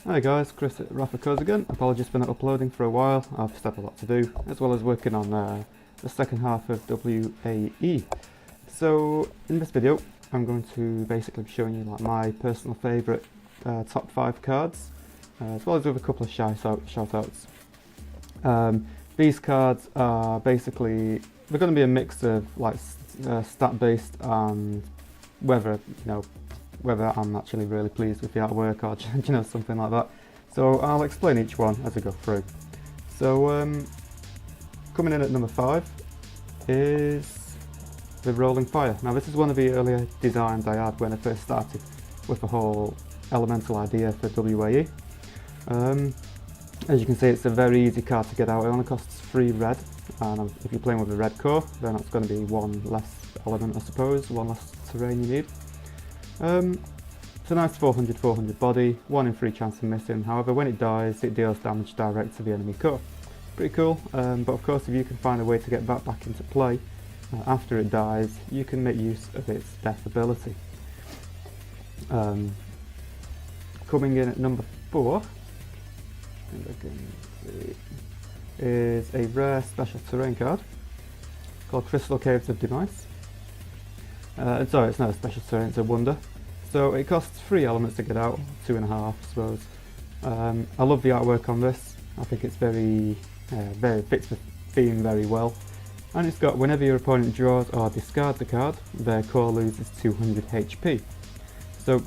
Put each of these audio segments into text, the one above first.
Hi guys, Chris at Rafa Codes again. Apologies for not uploading for a while. I've just had a lot to do, as well as working on the second half of WaE. So in this video, I'm going to basically be showing you like my personal favourite top 5 cards, as well as with a couple of shoutouts. These cards are basically, they're going to be a mix of like stat based and whether whether I'm actually really pleased with the artwork or something like that. So I'll explain each one as I go through. So coming in at number 5 is the Rolling Fire. Now this is one of the earlier designs I had when I first started with the whole elemental idea for WaE. As you can see, it's a very easy card to get out. It only costs 3 red, and if you're playing with a red core, then that's going to be 1 less element, I suppose, 1 less terrain you need. It's a nice 400 body, 1 in 3 chance of missing. However, when it dies, it deals damage direct to the enemy core. Pretty cool, but of course if you can find a way to get that back into play after it dies, you can make use of its death ability. Coming in at number 4, is a rare special terrain card called Crystal Caves of Demise. Sorry, it's not a special terrain, it's a wonder. So it costs 3 elements to get out, 2.5 I suppose. I love the artwork on this. I think it's very fits the theme very well. And it's got, whenever your opponent draws or discards a card, their core loses 200 HP. So,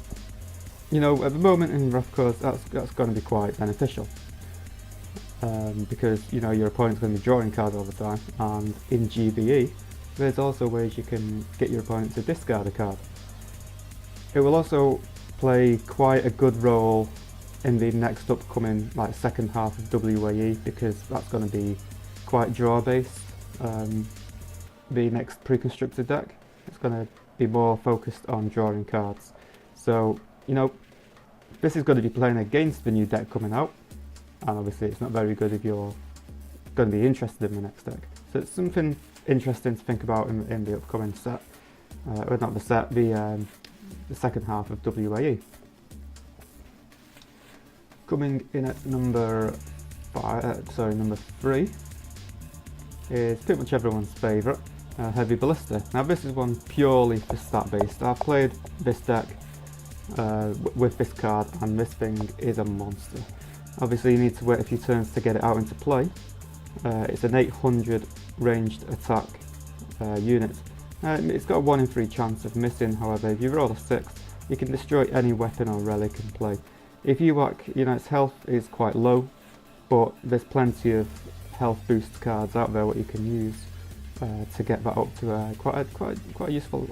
at the moment in rough codes, that's going to be quite beneficial. Because, your opponent's going to be drawing cards all the time, and in GBE, there's also ways you can get your opponent to discard a card. It will also play quite a good role in the next upcoming second half of WaE, because that's going to be quite draw based. The next pre-constructed deck, it's going to be more focused on drawing cards. So, this is going to be playing against the new deck coming out, and obviously it's not very good if you're going to be interested in the next deck. So it's something interesting to think about in the upcoming set, or not the set, the second half of WaE. Coming in at number 3 is pretty much everyone's favourite, Heavy Blister. Now this is one purely for stat based. I've played this deck with this card, and this thing is a monster. Obviously you need to wait a few turns to get it out into play. It's an 800 ranged attack unit. It's got a 1 in 3 chance of missing. However, if you roll a 6, you can destroy any weapon or relic in play. If you whack, its health is quite low, but there's plenty of health boost cards out there what you can use to get that up to quite a useful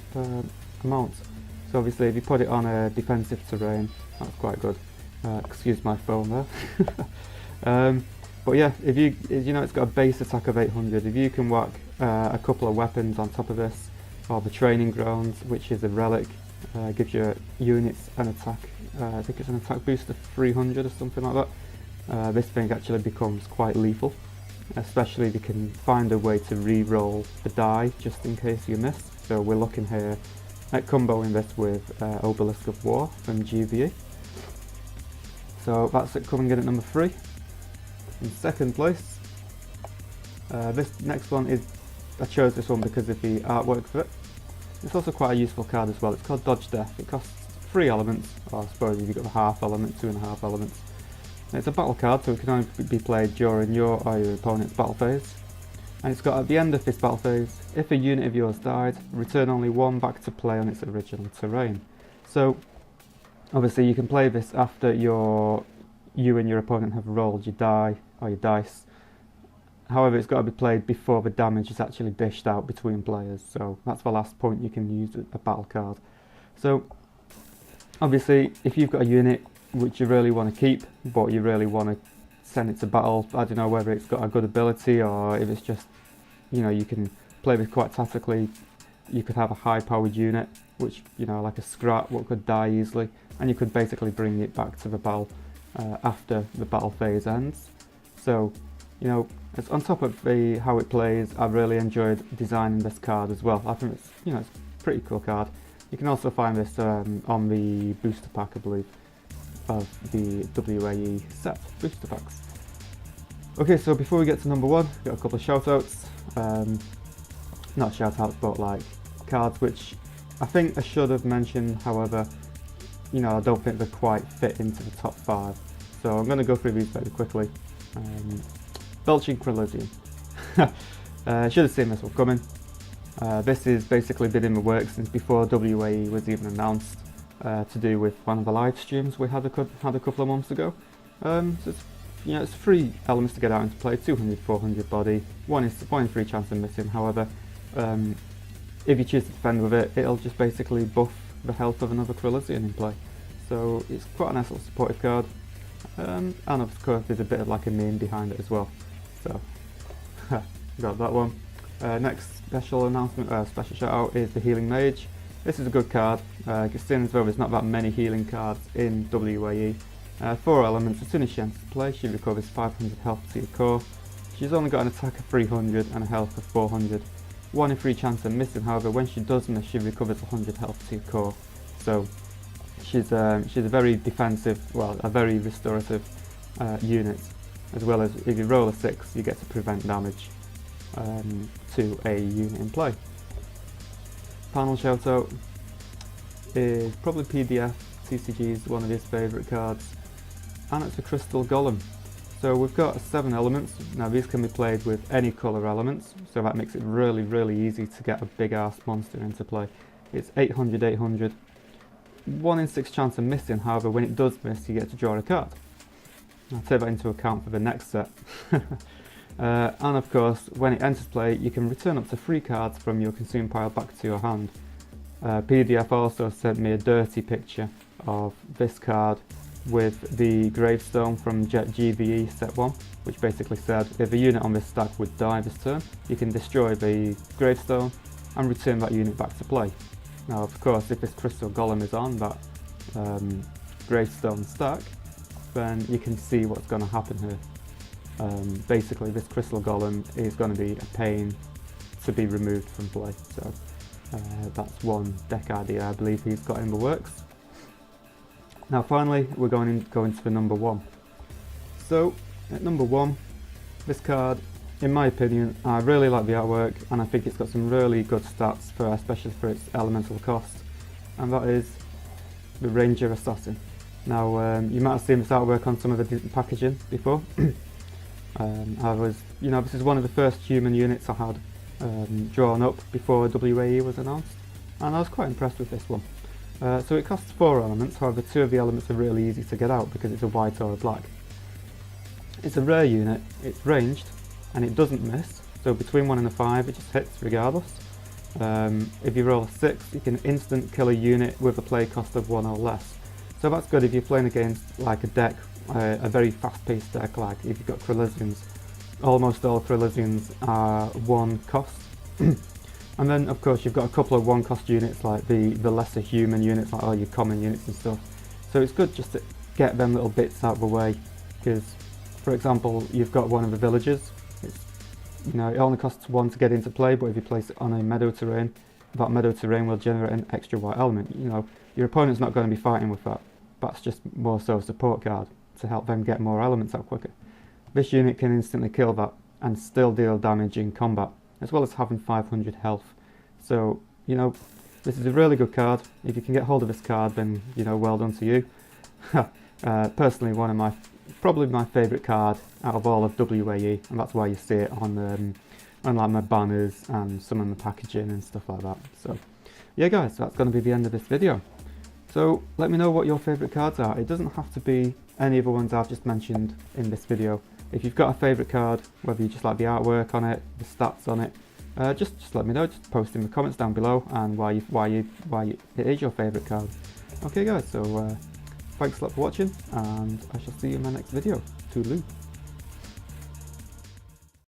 amount. So obviously if you put it on a defensive terrain, that's quite good. Excuse my phone there. But yeah, if it's got a base attack of 800. If you can whack a couple of weapons on top of this, or the training grounds, which is a relic, gives your units an attack. I think it's an attack boost of 300 or something like that. This thing actually becomes quite lethal, especially if you can find a way to re-roll the die just in case you miss. So we're looking here at comboing this with Obelisk of War from GBE. So that's it, coming in at number 3. In second place, this next one is, I chose this one because of the artwork for it. It's also quite a useful card as well. It's called Dodge Death. It costs 3 elements, or I suppose if you've got the half element, 2.5 elements. And it's a battle card, so it can only be played during your or your opponent's battle phase. And it's got, at the end of this battle phase, if a unit of yours died, return only 1 back to play on its original terrain. So obviously you can play this after you and your opponent have rolled your die or your dice. However, it's got to be played before the damage is actually dished out between players, so that's the last point you can use a battle card. So obviously if you've got a unit which you really want to keep, but you really want to send it to battle, I don't know whether it's got a good ability or if it's just, you can play this quite tactically. You could have a high powered unit which, like a scrap, what could die easily, and you could basically bring it back to the battle after the battle phase ends. So it's on top of how it plays, I've really enjoyed designing this card as well. I think it's it's a pretty cool card. You can also find this on the booster pack, I believe. of the WaE set booster packs. Okay, so before we get to number 1, we've got a couple of shoutouts. Not shoutouts, but like cards which I think I should have mentioned, however, you know, I don't think they quite fit into the top 5. So I'm going to go through these very quickly. Belching Krillisian. Should have seen this one coming. This has basically been in the works since before WaE was even announced, to do with one of the live streams we had a couple of months ago. So it's 3 elements to get out into play, 200, 400 body, 1 in 3 chance of missing. However, if you choose to defend with it, it'll just basically buff the health of another Krillisian in play. So it's quite a nice little supportive card, and of course there's a bit of like a meme behind it as well. So got that one. Next special announcement, special shout out is the Healing Mage. This is a good card, seeing as though there's not that many healing cards in WaE. 4 elements, as soon as she enters play she recovers 500 health to your core. She's only got an attack of 300 and a health of 400. 1 in 3 chance of missing, however when she does miss she recovers 100 health to your core. So she's a very defensive, well a very restorative unit, as well as if you roll a 6 you get to prevent damage to a unit in play. Final shoutout is probably PDF. TCG is one of his favourite cards, and it's a Crystal Golem. So we've got 7 elements. Now these can be played with any colour elements, so that makes it really easy to get a big ass monster into play. It's 800, 800. 1 in 6 chance of missing, however when it does miss you get to draw a card. I'll take that into account for the next set. And of course when it enters play you can return up to 3 cards from your consume pile back to your hand. PDF also sent me a dirty picture of this card with the gravestone from Jet GVE set 1, which basically said if a unit on this stack would die this turn, you can destroy the gravestone and return that unit back to play. Now of course if this Crystal Golem is on that gravestone stack, then you can see what's going to happen here. Basically this Crystal Golem is going to be a pain to be removed from play, so that's one deck idea I believe he's got in the works. Now finally we're going to the number 1. So at number 1, this card, in my opinion, I really like the artwork and I think it's got some really good stats, especially for its elemental cost, and that is the Ranger Assassin. Now you might have seen this artwork on some of the packaging before. This is one of the first human units I had drawn up before WaE was announced, and I was quite impressed with this one. So it costs 4 elements, however 2 of the elements are really easy to get out because it's a white or a black. It's a rare unit, it's ranged, and it doesn't miss, so between 1 and a 5 it just hits regardless. If you roll a 6 you can instant kill a unit with a play cost of 1 or less. So that's good if you're playing against like a deck, a very fast-paced deck, like if you've got Krillisians. Almost all Krillisians are 1 cost. And then of course you've got a couple of 1 cost units like the lesser human units, like all your common units and stuff. So it's good just to get them little bits out of the way, because for example you've got one of the villagers, it only costs 1 to get into play, but if you place it on a meadow terrain, that meadow terrain will generate an extra white element. Your opponent's not going to be fighting with that. That's just more so a support card to help them get more elements out quicker. This unit can instantly kill that and still deal damage in combat, as well as having 500 health. So, this is a really good card. If you can get hold of this card, then, well done to you. Personally, probably my favourite card out of all of WaE, and that's why you see it on like my banners and some of the packaging and stuff like that. So, yeah guys, that's going to be the end of this video. So, let me know what your favourite cards are. It doesn't have to be any of the ones I've just mentioned in this video. If you've got a favourite card, whether you just like the artwork on it, the stats on it, just let me know. Just post in the comments down below and why it is your favourite card. Okay guys, so thanks a lot for watching, and I shall see you in my next video. Toodaloo.